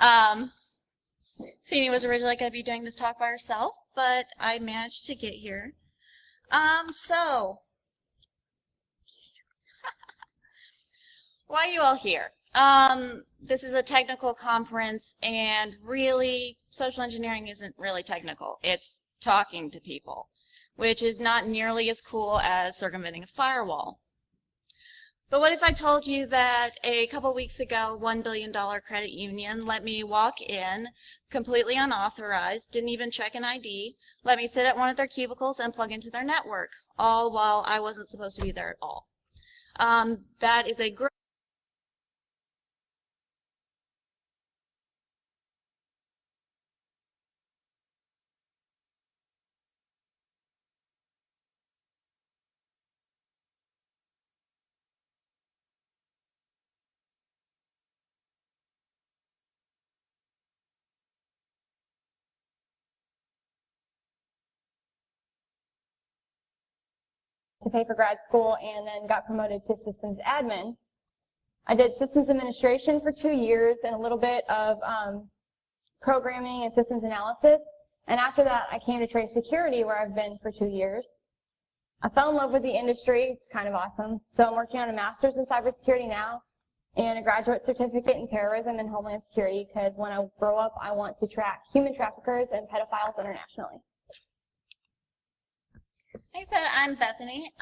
Cyni was originally going to be doing this talk by herself, but I managed to get here. So, why are you all here? This is a technical conference, and really, social engineering isn't really technical. It's talking to people, which is not nearly as cool as circumventing a firewall. But what if I told you that a couple weeks ago, $1 billion credit union let me walk in, completely unauthorized, didn't even check an ID, let me sit at one of their cubicles and plug into their network, all while I wasn't supposed to be there at all. That is a great to pay for grad school and then got promoted to systems admin. I did systems administration for 2 years and a little bit of programming and systems analysis. And after that, I came to trade security, where I've been for 2 years. I fell in love with the industry. It's kind of awesome. So I'm working on a master's in cybersecurity now and a graduate certificate in terrorism and homeland security, because when I grow up, I want to track human traffickers and pedophiles internationally. Like I said, I'm Bethany.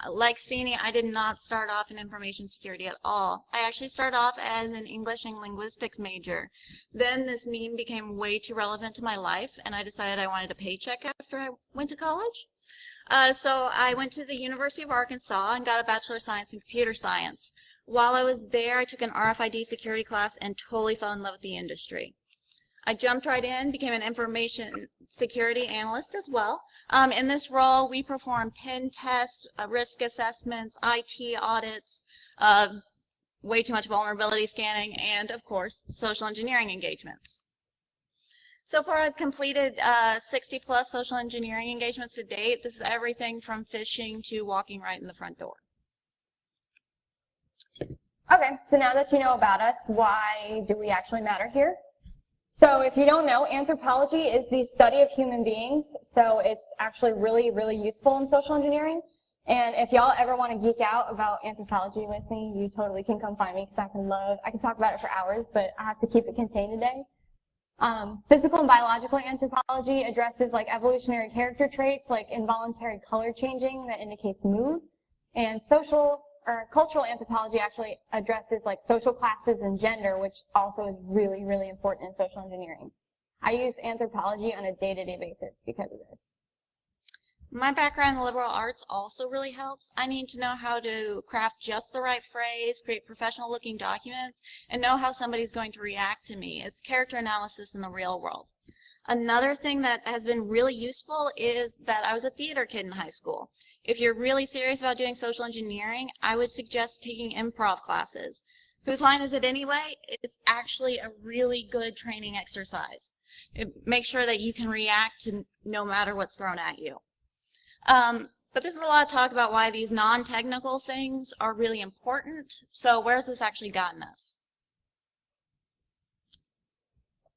Like Cyni, I did not start off in information security at all. I actually started off as an English and linguistics major. Then this meme became way too relevant to my life, and I decided I wanted a paycheck after I went to college. So I went to the University of Arkansas and got a Bachelor of Science in Computer Science. While I was there, I took an RFID security class and totally fell in love with the industry. I jumped right in, became an information security analyst as well. In this role, we perform pen tests, risk assessments, IT audits, way too much vulnerability scanning, and of course, social engineering engagements. So far, I've completed 60 plus social engineering engagements to date. This is everything from phishing to walking right in the front door. Okay, so now that you know about us, why do we actually matter here? So if you don't know, anthropology is the study of human beings, so it's actually really, really useful in social engineering. And if y'all ever want to geek out about anthropology with me, you totally can come find me, because I can talk about it for hours, but I have to keep it contained today. Physical and biological anthropology addresses like evolutionary character traits like involuntary color changing that indicates mood, and cultural anthropology actually addresses like social classes and gender, which also is really, really important in social engineering. I use anthropology on a day-to-day basis because of this. My background in liberal arts also really helps. I need to know how to craft just the right phrase, create professional-looking documents, and know how somebody's going to react to me. It's character analysis in the real world. Another thing that has been really useful is that I was a theater kid in high school. If you're really serious about doing social engineering, I would suggest taking improv classes. Whose line is it anyway? It's actually a really good training exercise. It makes sure that you can react to no matter what's thrown at you. But this is a lot of talk about why these non-technical things are really important. So where's this actually gotten us?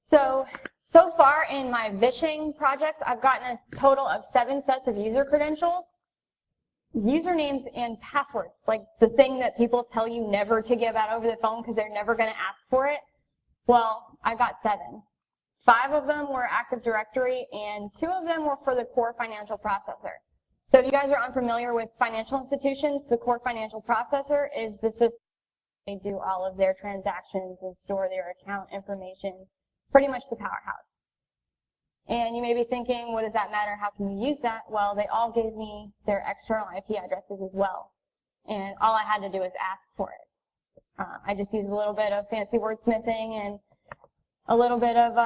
So far in my vishing projects, I've gotten a total of 7 sets of user credentials, usernames, and passwords, like the thing that people tell you never to give out over the phone because they're never going to ask for it. Well, I got 7. 5 of them were Active Directory, and 2 of them were for the core financial processor. So if you guys are unfamiliar with financial institutions, the core financial processor is the system they do all of their transactions and store their account information, pretty much the powerhouse. And you may be thinking, what does that matter? How can we use that? Well, they all gave me their external IP addresses as well. And all I had to do was ask for it. I just used a little bit of fancy wordsmithing and a little bit of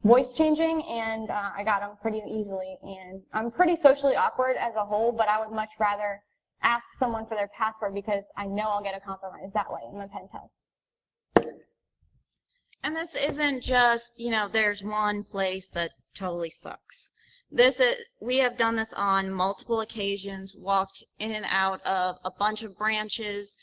voice changing, and I got them pretty easily. And I'm pretty socially awkward as a whole, but I would much rather ask someone for their password because I know I'll get a compromise that way in my pen tests. And this isn't just, there's one place that totally sucks. We have done this on multiple occasions, walked in and out of a bunch of branches,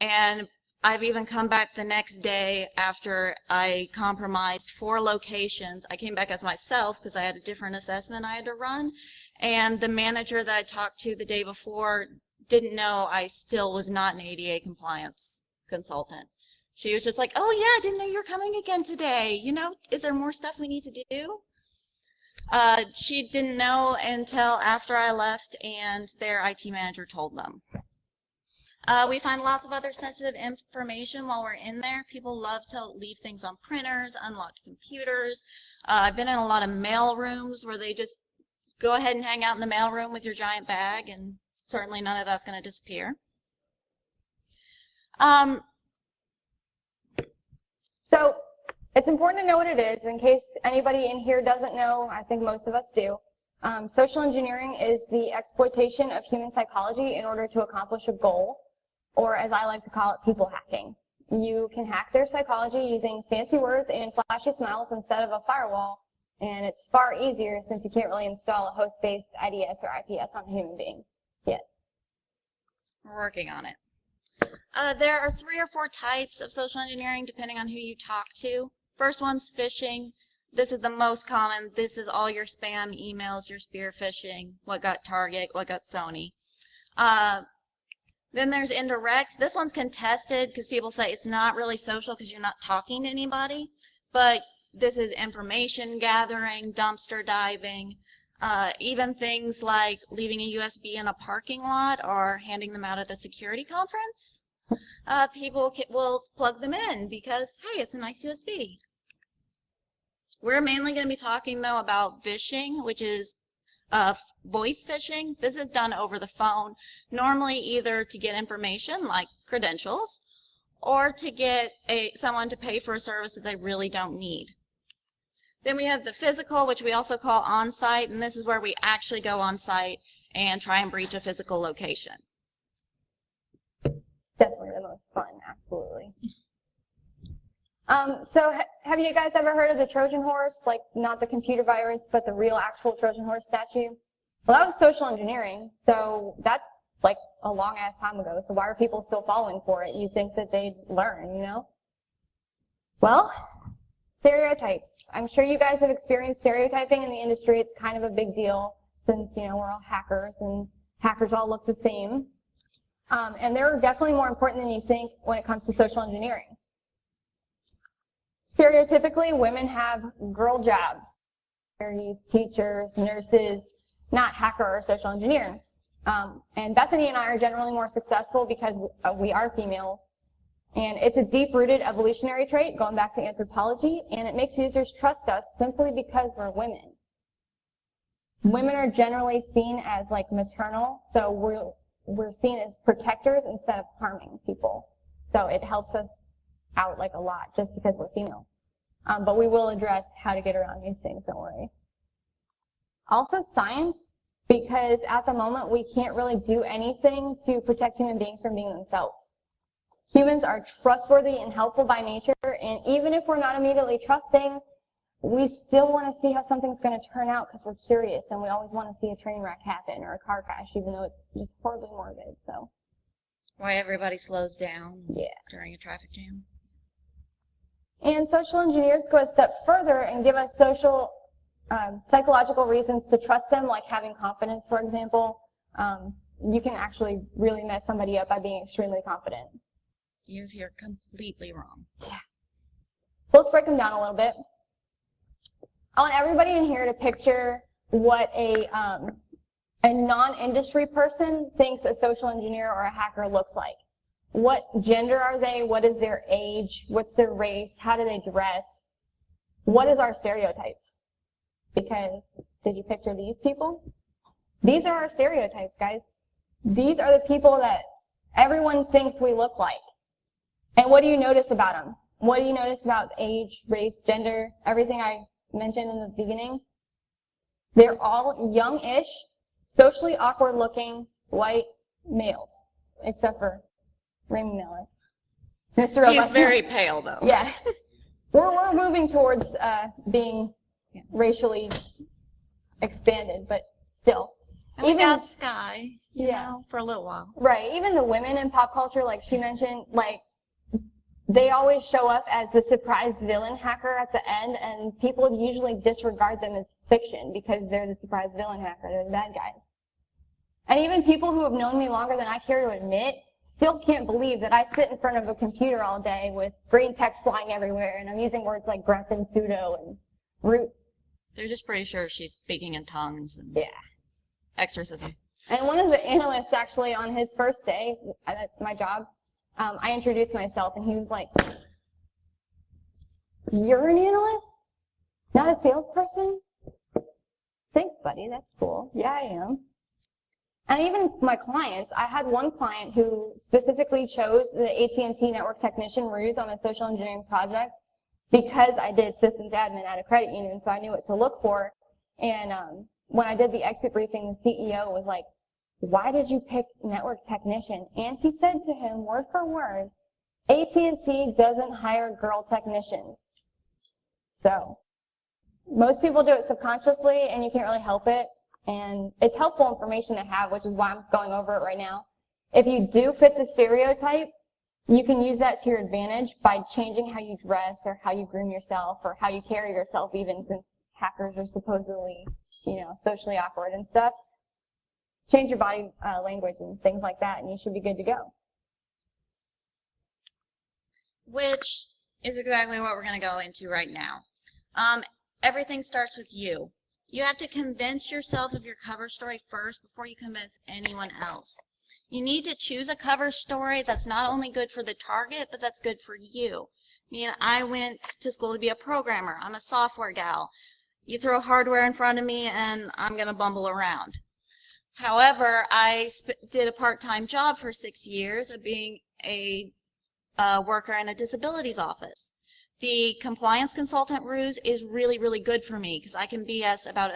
and I've even come back the next day after I compromised 4 locations. I came back as myself because I had a different assessment I had to run. And the manager that I talked to the day before didn't know I still was not an ADA compliance consultant. She was just like, oh yeah, I didn't know you were coming again today. You know, is there more stuff we need to do? She didn't know until after I left and their IT manager told them. We find lots of other sensitive information while we're in there. People love to leave things on printers, unlocked computers. I've been in a lot of mail rooms where they just go ahead and hang out in the mail room with your giant bag, and certainly none of that's going to disappear. So it's important to know what it is in case anybody in here doesn't know. I think most of us do. Social engineering is the exploitation of human psychology in order to accomplish a goal, or as I like to call it, people hacking. You can hack their psychology using fancy words and flashy smiles instead of a firewall, and it's far easier since you can't really install a host-based IDS or IPS on a human being yet. We're working on it. There are 3 or 4 types of social engineering depending on who you talk to. First one's phishing. This is the most common. This is all your spam emails, your spear phishing, what got Target, what got Sony. Then there's indirect. This one's contested because people say it's not really social because you're not talking to anybody. But this is information gathering, dumpster diving, even things like leaving a USB in a parking lot or handing them out at a security conference. People will plug them in because, hey, it's a nice USB. We're mainly going to be talking, though, about phishing, which is voice phishing. This is done over the phone, normally either to get information like credentials or to get someone to pay for a service that they really don't need. Then we have the physical, which we also call on-site, and this is where we actually go on-site and try and breach a physical location. It's definitely the most fun, absolutely. So have you guys ever heard of the Trojan horse? Like, not the computer virus, but the real actual Trojan horse statue? Well, that was social engineering, so that's like a long-ass time ago, so why are people still falling for it? You'd think that they'd learn, you know? Well, stereotypes. I'm sure you guys have experienced stereotyping in the industry. It's kind of a big deal since, you know, we're all hackers and hackers all look the same. And they're definitely more important than you think when it comes to social engineering. Stereotypically, women have girl jobs. Teachers, nurses, not hacker or social engineer. And Bethany and I are generally more successful because we are females. And it's a deep-rooted evolutionary trait, going back to anthropology, and it makes users trust us simply because we're women. Women are generally seen as like maternal, so we're seen as protectors instead of harming people. So it helps us out like a lot just because we're females. But we will address how to get around these things, don't worry. Also science, because at the moment we can't really do anything to protect human beings from being themselves. Humans are trustworthy and helpful by nature, and even if we're not immediately trusting, we still want to see how something's going to turn out because we're curious, and we always want to see a train wreck happen or a car crash, even though it's just horribly morbid. So, why everybody slows down during a traffic jam. And social engineers go a step further and give us social, psychological reasons to trust them, like having confidence, for example. You can actually really mess somebody up by being extremely confident. You're completely wrong. Yeah. So let's break them down a little bit. I want everybody in here to picture what a non-industry person thinks a social engineer or a hacker looks like. What gender are they? What is their age? What's their race? How do they dress? What is our stereotype? Because, did you picture these people? These are our stereotypes, guys. These are the people that everyone thinks we look like. And what do you notice about them? What do you notice about age, race, gender, everything I mentioned in the beginning? They're all young-ish, socially awkward-looking, white males, except for Raymond Miller. Mr. He's very pale, though. Yeah. We're moving towards being racially expanded, but still. And we got Sky, you know, for a little while. Right. Even the women in pop culture, like she mentioned, like, they always show up as the surprise villain hacker at the end, and people usually disregard them as fiction because they're the surprise villain hacker, they're the bad guys. And even people who have known me longer than I care to admit still can't believe that I sit in front of a computer all day with green text flying everywhere, and I'm using words like grep and sudo and root. They're just pretty sure she's speaking in tongues and exorcism. And one of the analysts actually on his first day at my job, I introduced myself and he was like, "You're an analyst? Not a salesperson?" "Thanks, buddy, that's cool." "Yeah, I am." And even my clients, I had one client who specifically chose the AT&T network technician ruse on a social engineering project because I did systems admin at a credit union, so I knew what to look for. And when I did the exit briefing, the CEO was like, "Why did you pick network technician?" And he said to him, word for word, "AT&T doesn't hire girl technicians." So most people do it subconsciously, and you can't really help it. And it's helpful information to have, which is why I'm going over it right now. If you do fit the stereotype, you can use that to your advantage by changing how you dress or how you groom yourself or how you carry yourself, even since hackers are supposedly, socially awkward and stuff. Change your body language and things like that, and you should be good to go. Which is exactly what we're going to go into right now. Everything starts with you. You have to convince yourself of your cover story first before you convince anyone else. You need to choose a cover story that's not only good for the target, but that's good for you. I went to school to be a programmer. I'm a software gal. You throw hardware in front of me and I'm going to bumble around. However, I did a part-time job for 6 years of being a worker in a disabilities office. The compliance consultant ruse is really, really good for me because I can BS about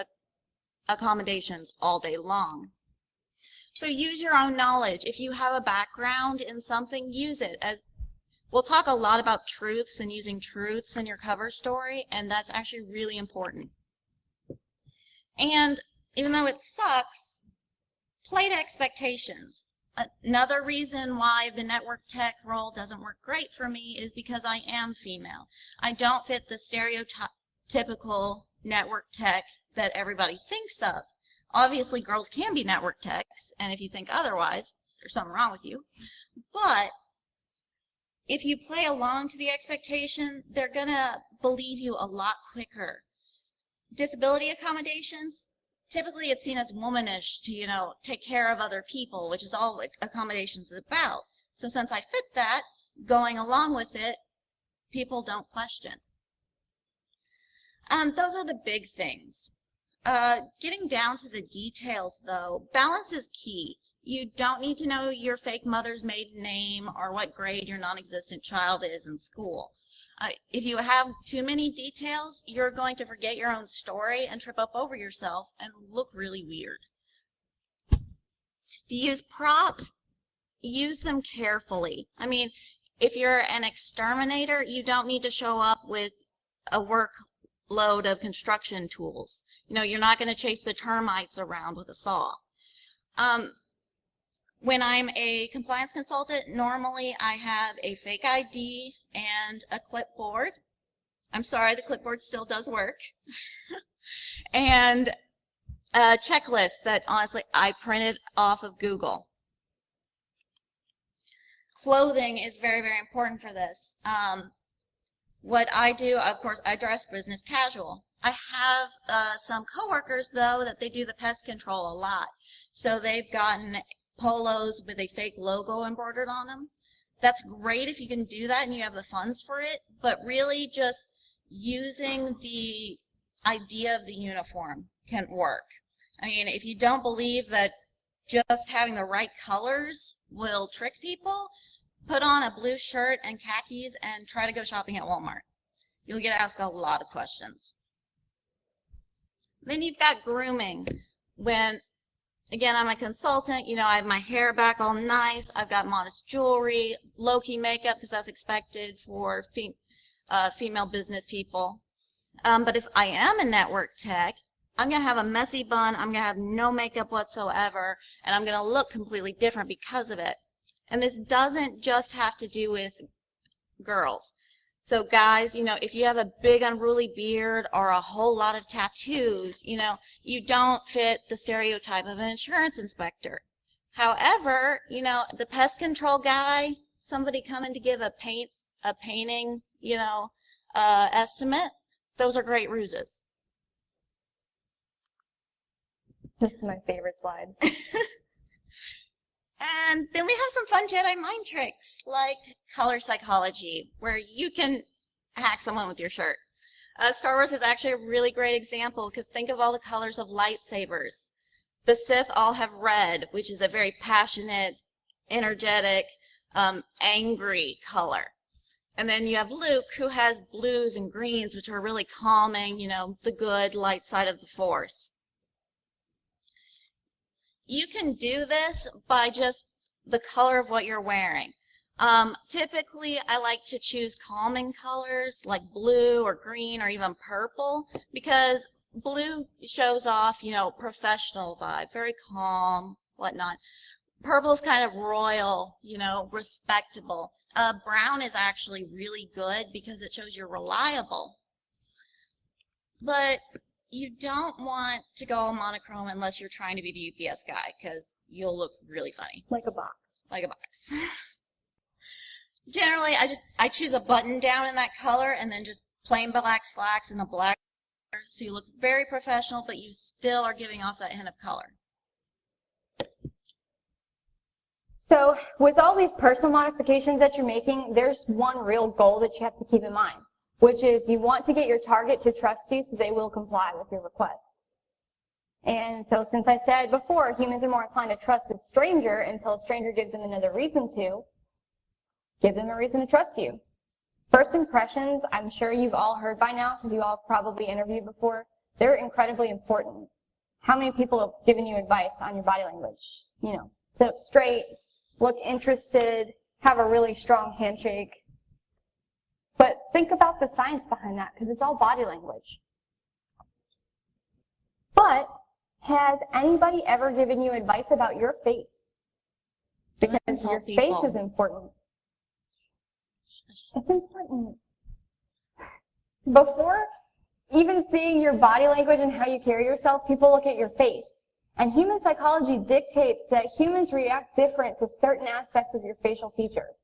accommodations all day long. So use your own knowledge. If you have a background in something, use it. We'll talk a lot about truths and using truths in your cover story, and that's actually really important. And even though it sucks, play to expectations. Another reason why the network tech role doesn't work great for me is because I am female. I don't fit the stereotypical network tech that everybody thinks of. Obviously, girls can be network techs, and if you think otherwise, there's something wrong with you. But if you play along to the expectation, they're going to believe you a lot quicker. Disability accommodations, typically it's seen as womanish to, take care of other people, which is all what accommodations is about. So since I fit that, going along with it, people don't question. Those are the big things. Getting down to the details, though, balance is key. You don't need to know your fake mother's maiden name or what grade your non-existent child is in school. If you have too many details, you're going to forget your own story and trip up over yourself and look really weird. If you use props, use them carefully. If you're an exterminator, you don't need to show up with a workload of construction tools. You're not going to chase the termites around with a saw. When I'm a compliance consultant, normally I have a fake ID and a clipboard. I'm sorry, the clipboard still does work. And a checklist that honestly I printed off of Google. Clothing is very, very important for this. What I do, of course, I dress business casual. I have some coworkers, though, that they do the pest control a lot. So they've gotten polos with a fake logo embroidered on them. That's great if you can do that and you have the funds for it, but really just using the idea of the uniform can work. If you don't believe that just having the right colors will trick people, put on a blue shirt and khakis and try to go shopping at Walmart. You'll get asked a lot of questions. Then you've got grooming. Again, I'm a consultant, I have my hair back all nice, I've got modest jewelry, low-key makeup because that's expected for female business people. But if I am a network tech, I'm going to have a messy bun, I'm going to have no makeup whatsoever, and I'm going to look completely different because of it. And this doesn't just have to do with girls. So guys, you know, if you have a big unruly beard or a whole lot of tattoos, you know, you don't fit the stereotype of an insurance inspector. However, you know, the pest control guy, somebody coming to give a painting, you know, estimate, those are great ruses. This is my favorite slide. And then we have some fun Jedi mind tricks, like color psychology, where you can hack someone with your shirt. Star Wars is actually a really great example, because think of all the colors of lightsabers. The Sith all have red, which is a very passionate, energetic, angry color. And then you have Luke, who has blues and greens, which are really calming, you know, the good, light side of the Force. You can do this by just the color of what you're wearing. Typically, I like to choose calming colors like blue or green or even purple, because blue shows off, you know, professional vibe, very calm, whatnot. Purple's kind of royal, you know, respectable. Brown is actually really good because it shows you're reliable. But you don't want to go monochrome unless you're trying to be the UPS guy, because you'll look really funny. Like a box. Like a box. Generally, I choose a button down in that color and then just plain black slacks in a black color, so you look very professional, but you still are giving off that hint of color. So with all these personal modifications that you're making, there's one real goal that you have to keep in mind, which is you want to get your target to trust you so they will comply with your requests. And so since I said before, humans are more inclined to trust a stranger until a stranger gives them another reason to, give them a reason to trust you. First impressions, I'm sure you've all heard by now, because you all probably interviewed before, they're incredibly important. How many people have given you advice on your body language? You know, sit up straight, look interested, have a really strong handshake. But think about the science behind that, because it's all body language. But has anybody ever given you advice about your face? Because your face is important. It's important. Before even seeing your body language and how you carry yourself, people look at your face. And human psychology dictates that humans react different to certain aspects of your facial features.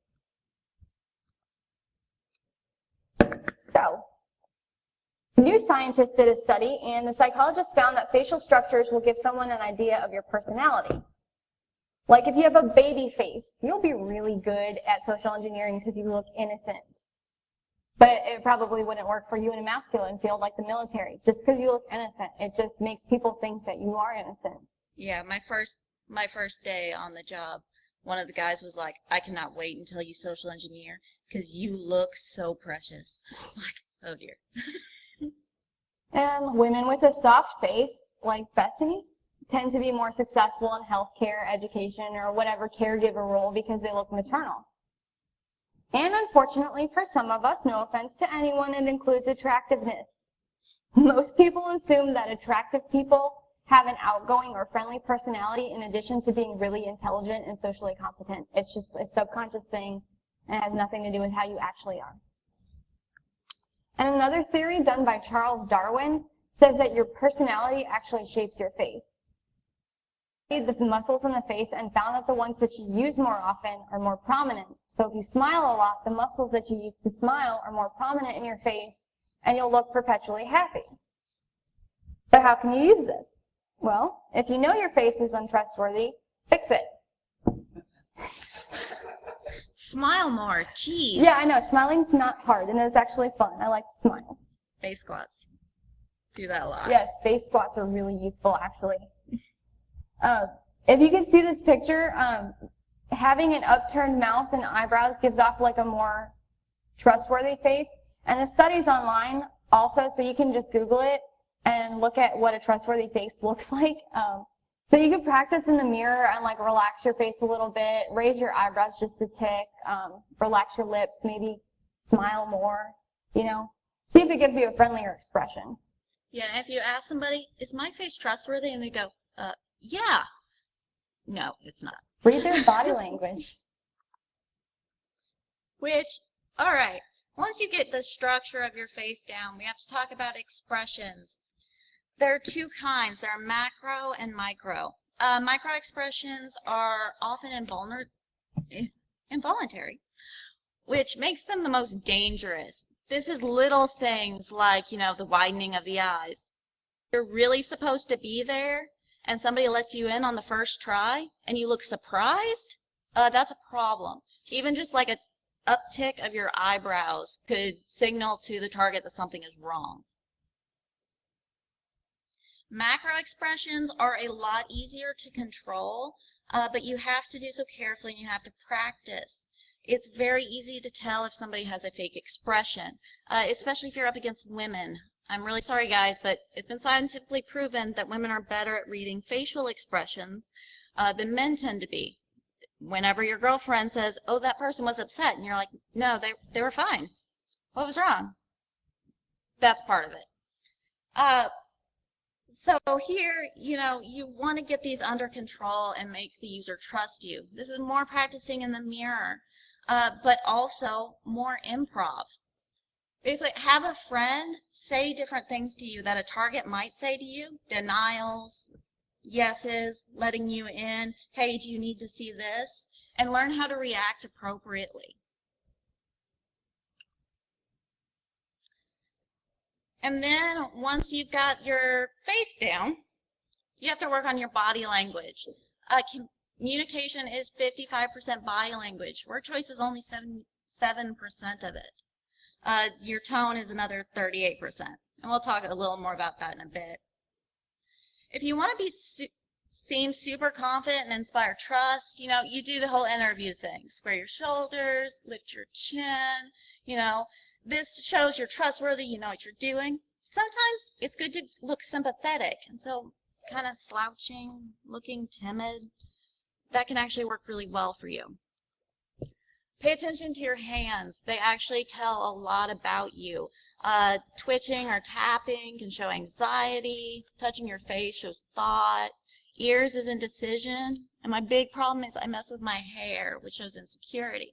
So, new scientists did a study, and the psychologists found that facial structures will give someone an idea of your personality. Like if you have a baby face, you'll be really good at social engineering because you look innocent. But it probably wouldn't work for you in a masculine field like the military. Just because you look innocent, it just makes people think that you are innocent. Yeah, my first day on the job, one of the guys was like, "I cannot wait until you social engineer because you look so precious." I'm like, oh dear. And women with a soft face, like Bethany, tend to be more successful in healthcare, education, or whatever caregiver role because they look maternal. And unfortunately for some of us, no offense to anyone, it includes attractiveness. Most people assume that attractive people have an outgoing or friendly personality in addition to being really intelligent and socially competent. It's just a subconscious thing and it has nothing to do with how you actually are. And another theory done by Charles Darwin says that your personality actually shapes your face. The muscles in the face and found that the ones that you use more often are more prominent. So if you smile a lot, the muscles that you use to smile are more prominent in your face and you'll look perpetually happy. But how can you use this? Well, if you know your face is untrustworthy, fix it. Smile more, jeez. Yeah, I know, smiling's not hard and it's actually fun. I like to smile. Face squats. Do that a lot. Yes, face squats are really useful actually. If you can see this picture, having an upturned mouth and eyebrows gives off like a more trustworthy face. And the study's online also, so you can just Google it and look at what a trustworthy face looks like. So you can practice in the mirror and like relax your face a little bit, raise your eyebrows just a tick, relax your lips, maybe smile more, you know. See if it gives you a friendlier expression. Yeah, if you ask somebody, is my face trustworthy? And they go, yeah. No, it's not. Read their body language. Which All right. Once you get the structure of your face down, we have to talk about expressions. There are two kinds. There are macro and micro. Micro expressions are often involuntary, which makes them the most dangerous. This is little things like, the widening of the eyes. You're really supposed to be there, and somebody lets you in on the first try, and you look surprised, that's a problem. Even just like a uptick of your eyebrows could signal to the target that something is wrong. Macro expressions are a lot easier to control, but you have to do so carefully and you have to practice. It's very easy to tell if somebody has a fake expression, especially if you're up against women. I'm really sorry, guys, but it's been scientifically proven that women are better at reading facial expressions than men tend to be. Whenever your girlfriend says, oh, that person was upset, and you're like, no, they were fine. What was wrong? That's part of it. So here, you want to get these under control and make the user trust you. This is more practicing in the mirror, but also more improv. Basically, have a friend say different things to you that a target might say to you. Denials, yeses, letting you in, hey, do you need to see this? And learn how to react appropriately. And then once you've got your face down, you have to work on your body language. Communication is 55% body language. Word choice is only 7% of it. Your tone is another 38%. And we'll talk a little more about that in a bit. If you want to seem super confident and inspire trust, you do the whole interview thing. Square your shoulders, lift your chin, This shows you're trustworthy, you know what you're doing. Sometimes it's good to look sympathetic, and so kind of slouching, looking timid, that can actually work really well for you. Pay attention to your hands. They actually tell a lot about you. Twitching or tapping can show anxiety. Touching your face shows thought. Ears is indecision. And my big problem is I mess with my hair, which shows insecurity.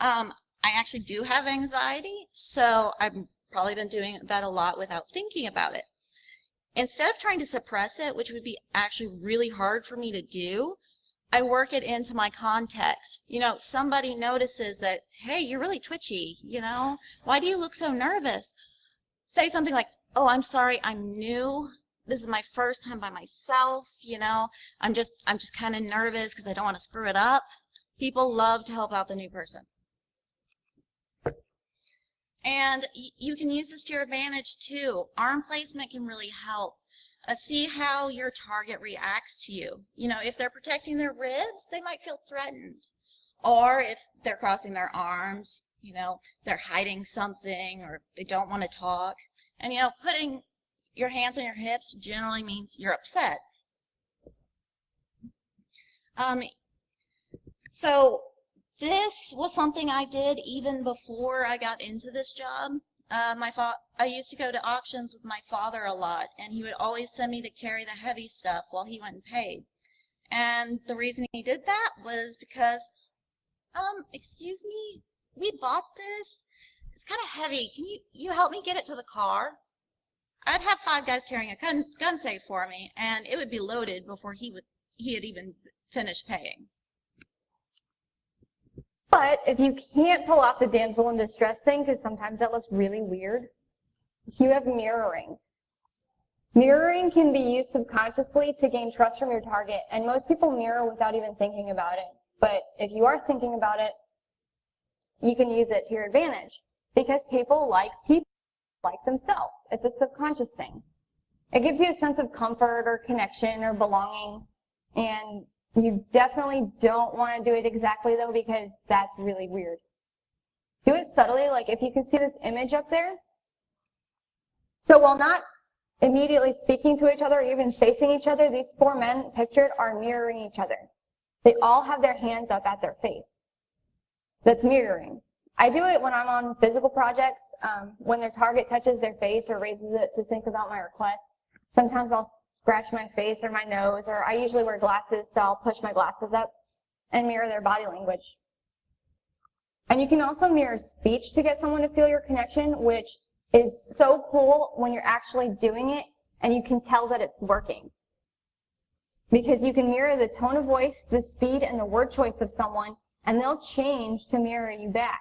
I actually do have anxiety, so I've probably been doing that a lot without thinking about it. Instead of trying to suppress it, which would be actually really hard for me to do, I work it into my context. Somebody notices that, hey, you're really twitchy, why do you look so nervous? Say something like, oh, I'm sorry, I'm new. This is my first time by myself, I'm just kind of nervous because I don't want to screw it up. People love to help out the new person. And you can use this to your advantage too. Arm placement can really help. See how your target reacts to you. If they're protecting their ribs, they might feel threatened. Or if they're crossing their arms, they're hiding something or they don't want to talk. And putting your hands on your hips generally means you're upset. So this was something I did even before I got into this job. I used to go to auctions with my father a lot, and he would always send me to carry the heavy stuff while he went and paid. And the reason he did that was because, excuse me, we bought this. It's kind of heavy. Can you help me get it to the car? I'd have 5 guys carrying a gun safe for me, and it would be loaded before he had even finished paying. But if you can't pull off the damsel in distress thing, because sometimes that looks really weird, you have mirroring. Mirroring can be used subconsciously to gain trust from your target, and most people mirror without even thinking about it. But if you are thinking about it, you can use it to your advantage, because people like themselves. It's a subconscious thing. It gives you a sense of comfort or connection or belonging, and you definitely don't want to do it exactly, though, because that's really weird. Do it subtly, like if you can see this image up there. So while not immediately speaking to each other or even facing each other, these 4 men pictured are mirroring each other. They all have their hands up at their face. That's mirroring. I do it when I'm on physical projects, when their target touches their face or raises it to think about my request. Sometimes I'll scratch my face or my nose, or I usually wear glasses, so I'll push my glasses up and mirror their body language. And you can also mirror speech to get someone to feel your connection, which is so cool when you're actually doing it and you can tell that it's working. Because you can mirror the tone of voice, the speed, and the word choice of someone, and they'll change to mirror you back.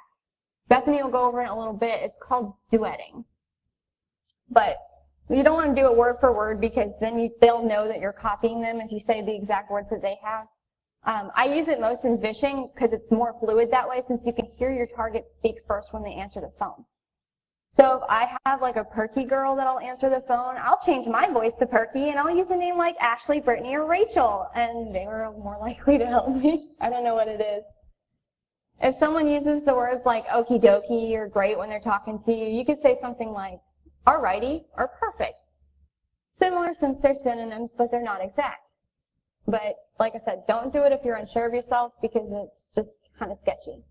Bethany will go over it in a little bit. It's called duetting. But you don't want to do it word for word because then they'll know that you're copying them if you say the exact words that they have. I use it most in vishing because it's more fluid that way since you can hear your target speak first when they answer the phone. So if I have like a perky girl that'll answer the phone, I'll change my voice to perky and I'll use a name like Ashley, Brittany, or Rachel, and they were more likely to help me. I don't know what it is. If someone uses the words like okie dokie or great when they're talking to you, you could say something like alrighty or perfect. Similar since they're synonyms, but they're not exact. But like I said, don't do it if you're unsure of yourself because it's just kind of sketchy.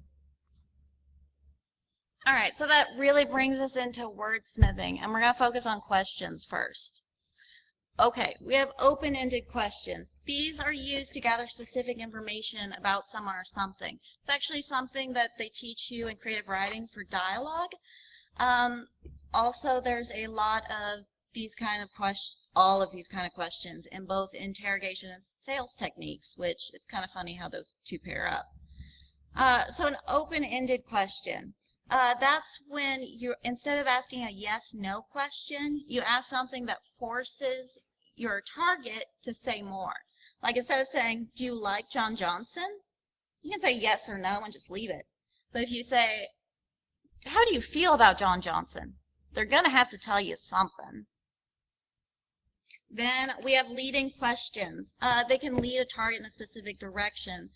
All right, so that really brings us into wordsmithing, and we're going to focus on questions first. Okay, we have open-ended questions. These are used to gather specific information about someone or something. It's actually something that they teach you in creative writing for dialogue. Also, there's a lot of these kind of questions, all of these kind of questions in both interrogation and sales techniques, which it's kind of funny how those two pair up. So an open-ended question. That's when you, instead of asking a yes/no question, you ask something that forces your target to say more. Like instead of saying, do you like John Johnson? You can say yes or no and just leave it. But if you say, how do you feel about John Johnson? They're going to have to tell you something. Then we have leading questions. They can lead a target in a specific direction.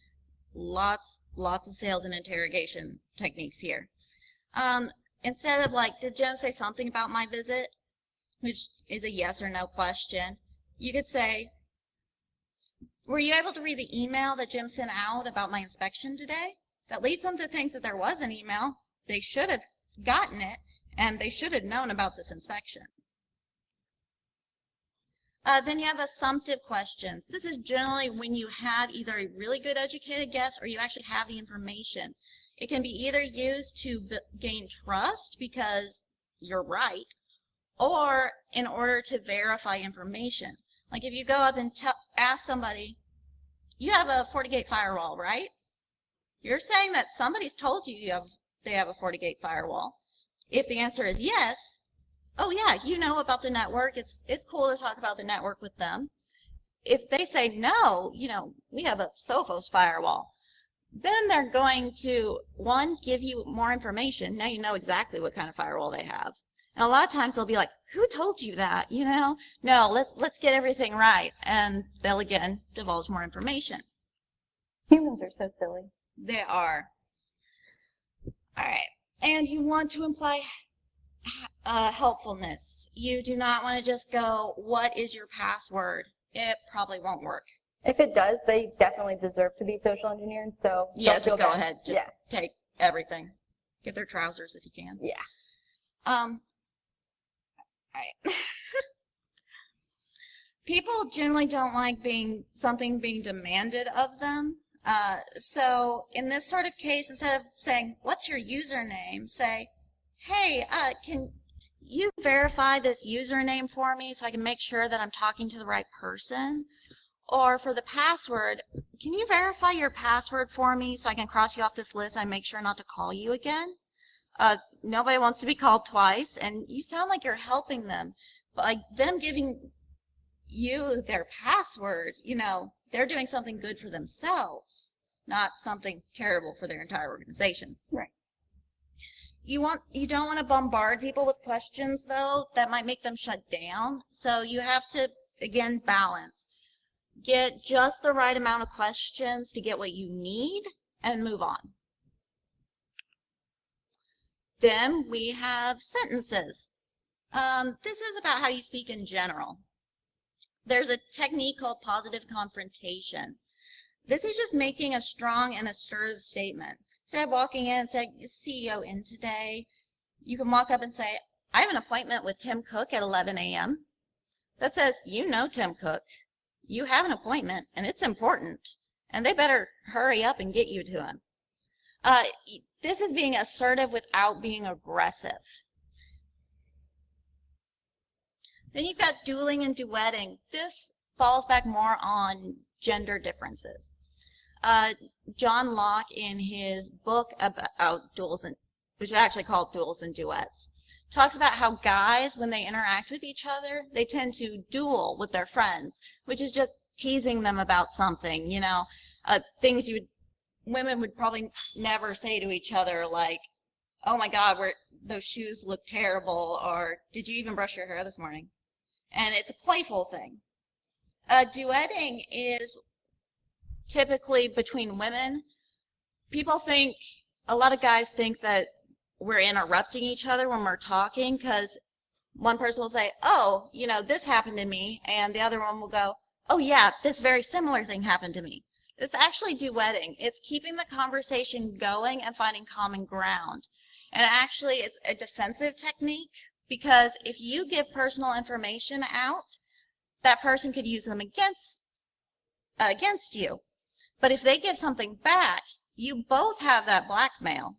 Lots of sales and interrogation techniques here. Instead of like, did Jim say something about my visit? Which is a yes or no question. You could say, were you able to read the email that Jim sent out about my inspection today? That leads them to think that there was an email. They should have gotten it, and they should have known about this inspection. Then you have assumptive questions. This is generally when you have either a really good educated guess or you actually have the information. It can be either used to gain trust because you're right, or in order to verify information. Like if you go up and ask somebody, you have a FortiGate firewall, right? You're saying that somebody's told you they have a FortiGate firewall. If the answer is yes, oh yeah, you know about the network. It's cool to talk about the network with them. If they say no, we have a Sophos firewall, then they're going to, one, give you more information. Now you know exactly what kind of firewall they have. And a lot of times they'll be like, who told you that? No, let's get everything right. And they'll again divulge more information. Humans are so silly. They are. All right. And you want to imply helpfulness. You do not want to just go, what is your password? It probably won't work. If it does, they definitely deserve to be social engineered, so yeah, don't just feel go bad. ahead. Just take everything. Get their trousers if you can. Yeah. All right. People generally don't like something being demanded of them. So in this sort of case, instead of saying, what's your username, say, hey, can you verify this username for me so I can make sure that I'm talking to the right person? Or for the password, can you verify your password for me so I can cross you off this list and make sure not to call you again? Nobody wants to be called twice, and you sound like you're helping them. By them giving you their password, they're doing something good for themselves, not something terrible for their entire organization. Right. You don't want to bombard people with questions, though. That might make them shut down. So you have to, again, balance. Get just the right amount of questions to get what you need and move on. Then we have sentences. This is about how you speak in general. There's a technique called positive confrontation. This is just making a strong and assertive statement. Instead of walking in and saying, is CEO in today? You can walk up and say, I have an appointment with Tim Cook at 11 a.m. That says, you know Tim Cook. You have an appointment, and it's important, and they better hurry up and get you to him. This is being assertive without being aggressive. Then you've got dueling and duetting. This falls back more on gender differences. John Locke, in his book about duels, which is actually called Duels and Duets, talks about how guys, when they interact with each other, they tend to duel with their friends, which is just teasing them about something, you know, things women would probably never say to each other, like, oh my God, those shoes look terrible, or did you even brush your hair this morning? And it's a playful thing. Duetting is typically between women. A lot of guys think that we're interrupting each other when we're talking, because one person will say, oh, you know, this happened to me, and the other one will go, oh yeah, this very similar thing happened to me. It's actually duetting. It's keeping the conversation going and finding common ground. And actually, it's a defensive technique, because if you give personal information out, that person could use them against you. But if they give something back, you both have that blackmail.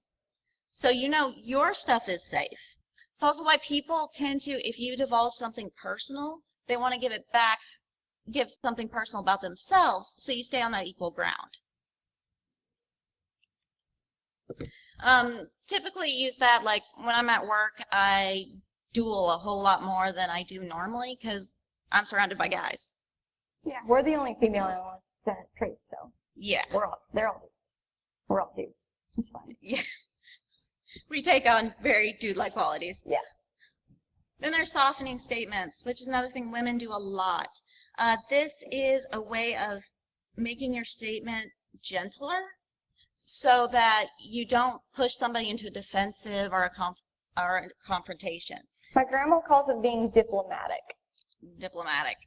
So you know your stuff is safe. It's also why people tend to, if you divulge something personal, they want to give it back, give something personal about themselves, so you stay on that equal ground. Typically use that, like when I'm at work, I duel a whole lot more than I do normally because I'm surrounded by guys. Yeah, we're the only female analysts at Trace, so yeah, they're all dudes. We're all dudes. It's fine. Yeah, we take on very dude-like qualities. Yeah. Then there's softening statements, which is another thing women do a lot. This is a way of making your statement gentler, so that you don't push somebody into a defensive or a confrontation. My grandma calls it being diplomatic. Diplomatic.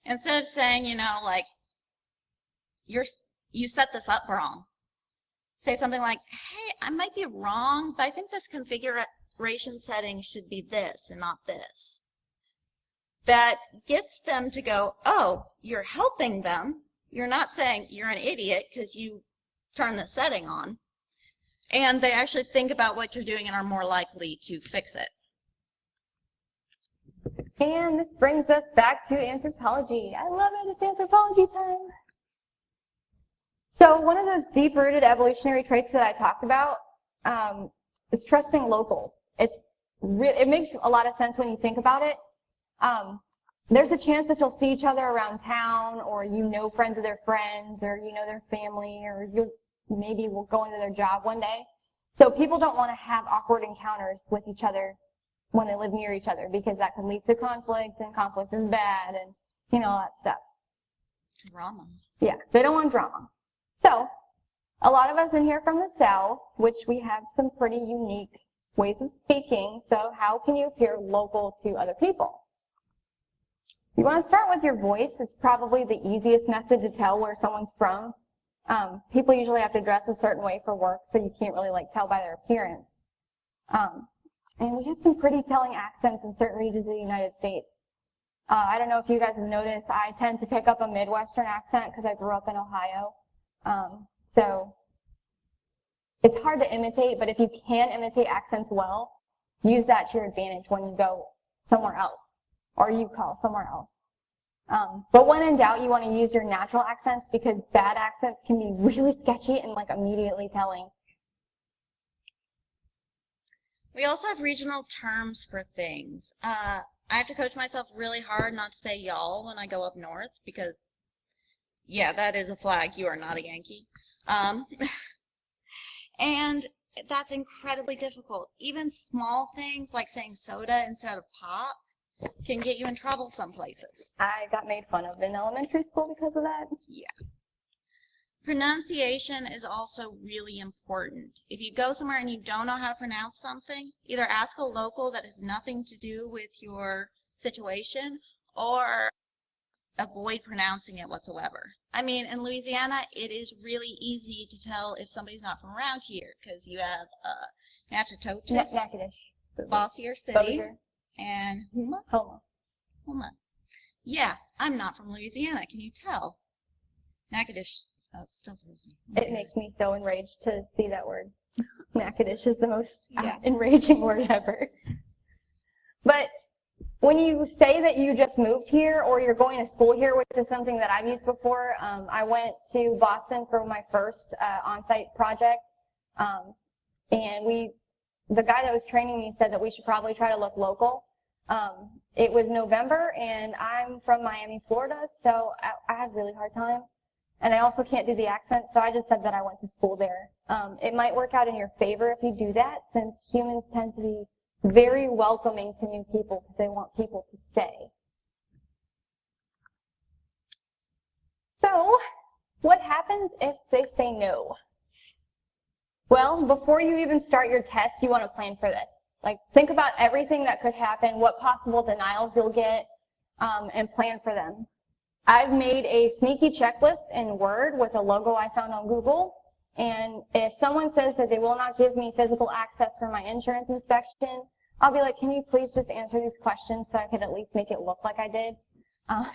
Instead of saying, you know, like, you set this up wrong. Say something like, hey, I might be wrong, but I think this configuration setting should be this and not this. That gets them to go, oh, you're helping them. You're not saying you're an idiot because you turn the setting on. And they actually think about what you're doing and are more likely to fix it. And this brings us back to anthropology. I love it, it's anthropology time. So one of those deep-rooted evolutionary traits that I talked about is trusting locals. It makes a lot of sense when you think about it. There's a chance that you'll see each other around town, or you know friends of their friends, or you know their family, or you maybe will go into their job one day. So people don't want to have awkward encounters with each other when they live near each other, because that can lead to conflict, and conflict is bad, and you know, all that stuff. Drama. Yeah, they don't want drama. So a lot of us in here from the South, which we have some pretty unique ways of speaking, so how can you appear local to other people? You want to start with your voice. It's probably the easiest method to tell where someone's from. People usually have to dress a certain way for work, so you can't really tell by their appearance. And we have some pretty telling accents in certain regions of the United States. I don't know if you guys have noticed, I tend to pick up a Midwestern accent because I grew up in Ohio. So it's hard to imitate, but if you can imitate accents well, use that to your advantage when you go somewhere else, or you call somewhere else. But when in doubt, you want to use your natural accents, because bad accents can be really sketchy and immediately telling. We also have regional terms for things. I have to coach myself really hard not to say y'all when I go up north, because, yeah, that is a flag. You are not a Yankee. And that's incredibly difficult. Even small things like saying soda instead of pop can get you in trouble some places. I got made fun of in elementary school because of that. Yeah. Pronunciation is also really important. If you go somewhere and you don't know how to pronounce something, either ask a local that has nothing to do with your situation, or avoid pronouncing it whatsoever. I mean, in Louisiana, it is really easy to tell if somebody's not from around here, because you have Natchitoches, Natchitoches, Bossier City, Bossier, and Houma. Houma. Yeah, I'm not from Louisiana. Can you tell? Natchitoches still throws me. It makes me so enraged to see that word. Nakedish is the most enraging word ever. But when you say that you just moved here or you're going to school here, which is something that I've used before, I went to Boston for my first on-site project, and the guy that was training me said that we should probably try to look local. It was November, and I'm from Miami, Florida, so I had a really hard time. And I also can't do the accent, so I just said that I went to school there. It might work out in your favor if you do that, since humans tend to be very welcoming to new people because they want people to stay. So, what happens if they say no? Well, before you even start your test, you want to plan for this. Like, think about everything that could happen, what possible denials you'll get, and plan for them. I've made a sneaky checklist in Word with a logo I found on Google, and if someone says that they will not give me physical access for my insurance inspection, I'll be like, can you please just answer these questions so I could at least make it look like I did? I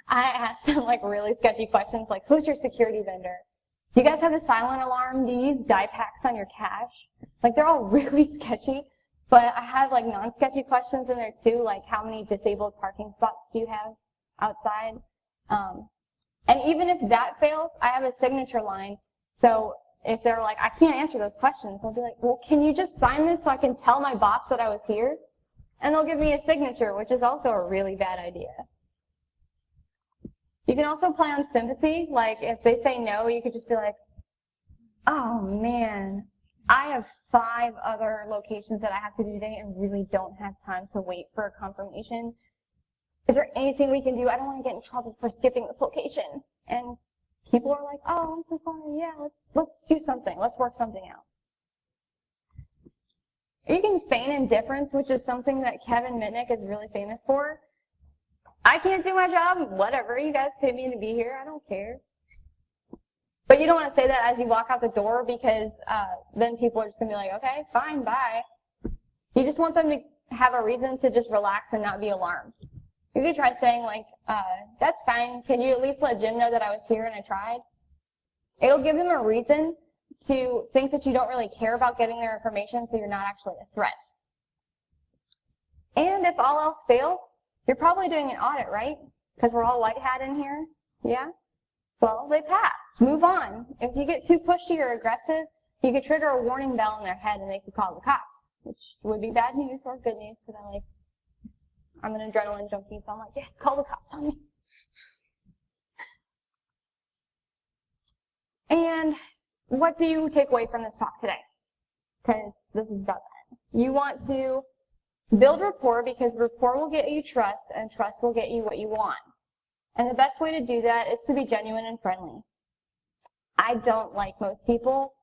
asked them like really sketchy questions like, who's your security vendor? Do you guys have a silent alarm? Do you use die packs on your cash? Like, they're all really sketchy, but I have like non-sketchy questions in there too, like how many disabled parking spots do you have outside? And even if that fails, I have a signature line. So if they're like, I can't answer those questions, I'll be like, well, can you just sign this so I can tell my boss that I was here? And they'll give me a signature, which is also a really bad idea. You can also play on sympathy. Like, if they say no, you could just be like, oh man, I have 5 other locations that I have to do today and really don't have time to wait for a confirmation. Is there anything we can do? I don't want to get in trouble for skipping this location. And people are like, oh, I'm so sorry. Yeah, let's do something. Let's work something out. You can feign indifference, which is something that Kevin Mitnick is really famous for. I can't do my job. Whatever. You guys pay me to be here. I don't care. But you don't want to say that as you walk out the door, because then people are just going to be like, okay, fine, bye. You just want them to have a reason to just relax and not be alarmed. You could try saying like, that's fine. Can you at least let Jim know that I was here and I tried? It'll give them a reason to think that you don't really care about getting their information, so you're not actually a threat. And if all else fails, you're probably doing an audit, right? Because we're all white hat in here. Yeah? Well, they passed. Move on. If you get too pushy or aggressive, you could trigger a warning bell in their head and they could call the cops, which would be bad news or good news, because I'm an adrenaline junkie, so I'm like, yes, call the cops on me. And what do you take away from this talk today? Because this is about that. You want to build rapport, because rapport will get you trust, and trust will get you what you want. And the best way to do that is to be genuine and friendly. I don't like most people,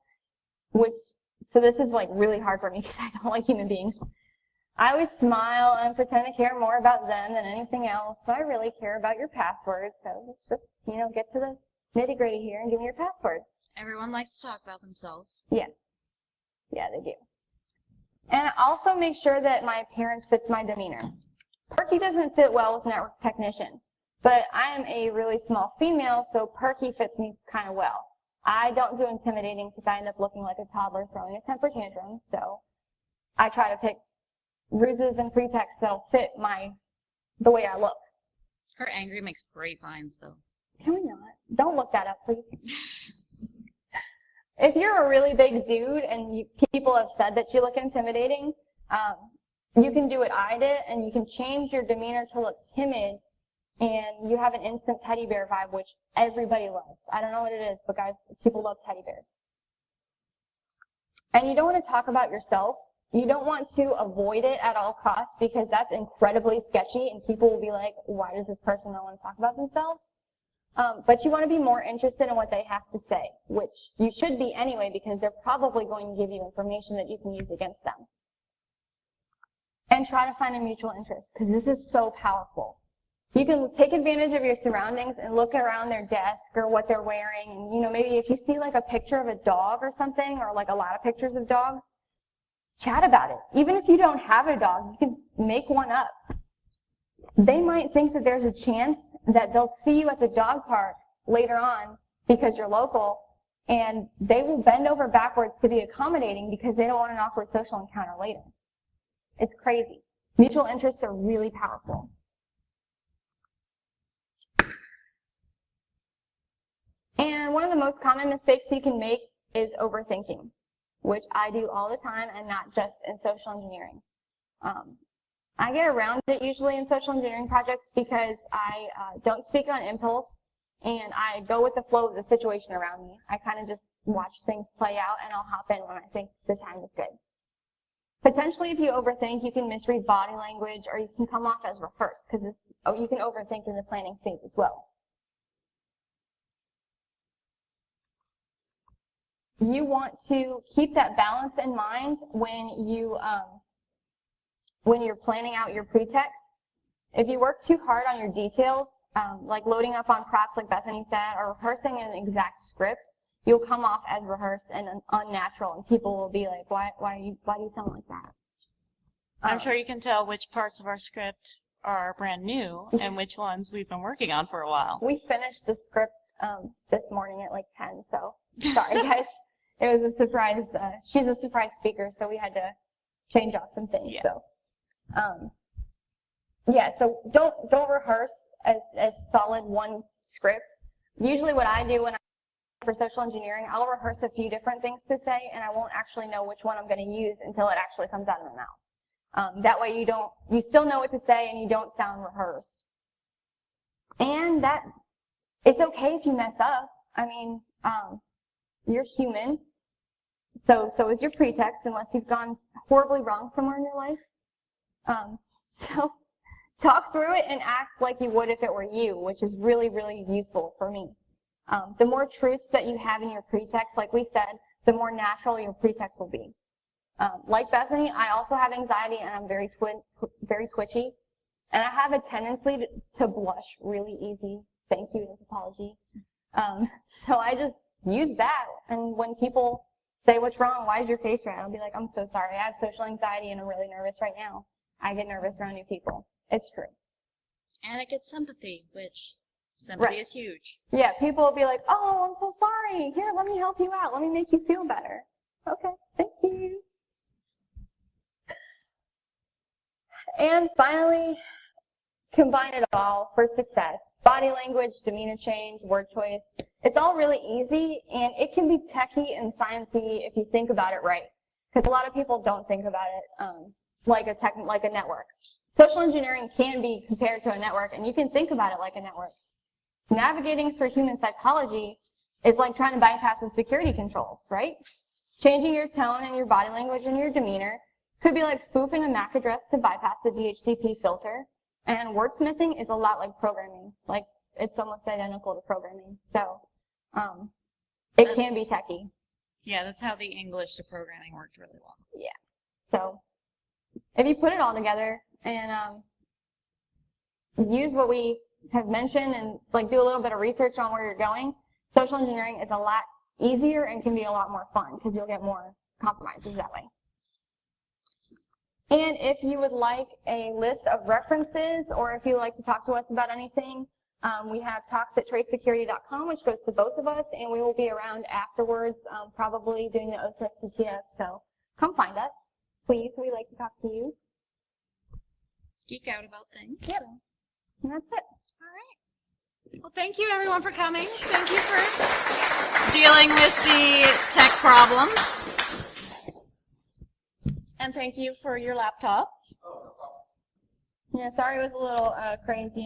so this is like really hard for me because I don't like human beings. I always smile and pretend to care more about them than anything else, so I really care about your password. So let's just, get to the nitty-gritty here and give me your password. Everyone likes to talk about themselves. Yeah. Yeah, they do. And also make sure that my appearance fits my demeanor. Perky doesn't fit well with network technician, but I am a really small female, so perky fits me kind of well. I don't do intimidating because I end up looking like a toddler throwing a temper tantrum, so I try to pick ruses and pretexts that'll fit the way I look. Her angry makes great vines, though. Can we not? Don't look that up, please. If you're a really big dude and people have said that you look intimidating, you can do what I did, and you can change your demeanor to look timid, and you have an instant teddy bear vibe, which everybody loves. I don't know what it is, but guys, people love teddy bears. And you don't want to talk about yourself. You don't want to avoid it at all costs, because that's incredibly sketchy, and people will be like, why does this person not want to talk about themselves? But you want to be more interested in what they have to say, which you should be anyway, because they're probably going to give you information that you can use against them. And try to find a mutual interest, because this is so powerful. You can take advantage of your surroundings and look around their desk or what they're wearing. And, maybe if you see like a picture of a dog or something, or like a lot of pictures of dogs, chat about it. Even if you don't have a dog, you can make one up. They might think that there's a chance that they'll see you at the dog park later on because you're local, And they will bend over backwards to be accommodating because they don't want an awkward social encounter later. It's crazy. Mutual interests are really powerful. And one of the most common mistakes you can make is overthinking, which I do all the time and not just in social engineering. I get around it usually in social engineering projects because I don't speak on impulse and I go with the flow of the situation around me. I kind of just watch things play out and I'll hop in when I think the time is good. Potentially, if you overthink, you can misread body language or you can come off as rehearsed because you can overthink in the planning stage as well. You want to keep that balance in mind when you're planning out your pretext. If you work too hard on your details, like loading up on props like Bethany said, or rehearsing an exact script, you'll come off as rehearsed and unnatural, and people will be like, why do you sound like that? I'm sure you can tell which parts of our script are brand new and which ones we've been working on for a while. We finished the script this morning at like 10, so sorry guys. It was a surprise. She's a surprise speaker, so we had to change off some things. Yeah. So don't rehearse a solid one script. Usually what I do when for social engineering, I'll rehearse a few different things to say, and I won't actually know which one I'm going to use until it actually comes out of my mouth. That way you still know what to say and you don't sound rehearsed. And it's okay if you mess up. I mean, you're human. So is your pretext, unless you've gone horribly wrong somewhere in your life. So talk through it and act like you would if it were you, which is really, really useful for me. The more truths that you have in your pretext, like we said, the more natural your pretext will be. Like Bethany, I also have anxiety and I'm very twitchy. And I have a tendency to blush really easy. Thank you, anthropology. So I just use that. And when people say, what's wrong? Why is your face red? I'll be like, I'm so sorry. I have social anxiety and I'm really nervous right now. I get nervous around new people. It's true. And it gets sympathy, which sympathy is huge. Yeah, people will be like, oh, I'm so sorry. Here, let me help you out. Let me make you feel better. Okay, thank you. And finally, combine it all for success. Body language, demeanor change, word choice. It's all really easy, and it can be techy and sciencey if you think about it right. Because a lot of people don't think about it like a network. Social engineering can be compared to a network, and you can think about it like a network. Navigating through human psychology is like trying to bypass the security controls, right? Changing your tone and your body language and your demeanor could be like spoofing a MAC address to bypass the DHCP filter. And wordsmithing is a lot like programming. Like, it's almost identical to programming. So, it can be techy. Yeah, that's how the English to programming worked really well. Yeah. So, if you put it all together and use what we have mentioned and like do a little bit of research on where you're going, social engineering is a lot easier and can be a lot more fun because you'll get more compromises that way. And if you would like a list of references, or if you'd like to talk to us about anything, we have talks@tradesecurity.com, which goes to both of us, and we will be around afterwards, probably doing the OSA CTF. So come find us, please. We'd like to talk to you. Geek out about things. Yep. So. And that's it. All right. Well, thank you everyone for coming. Thank you for dealing with the tech problems. And thank you for your laptop. Yeah, sorry it was a little crazy.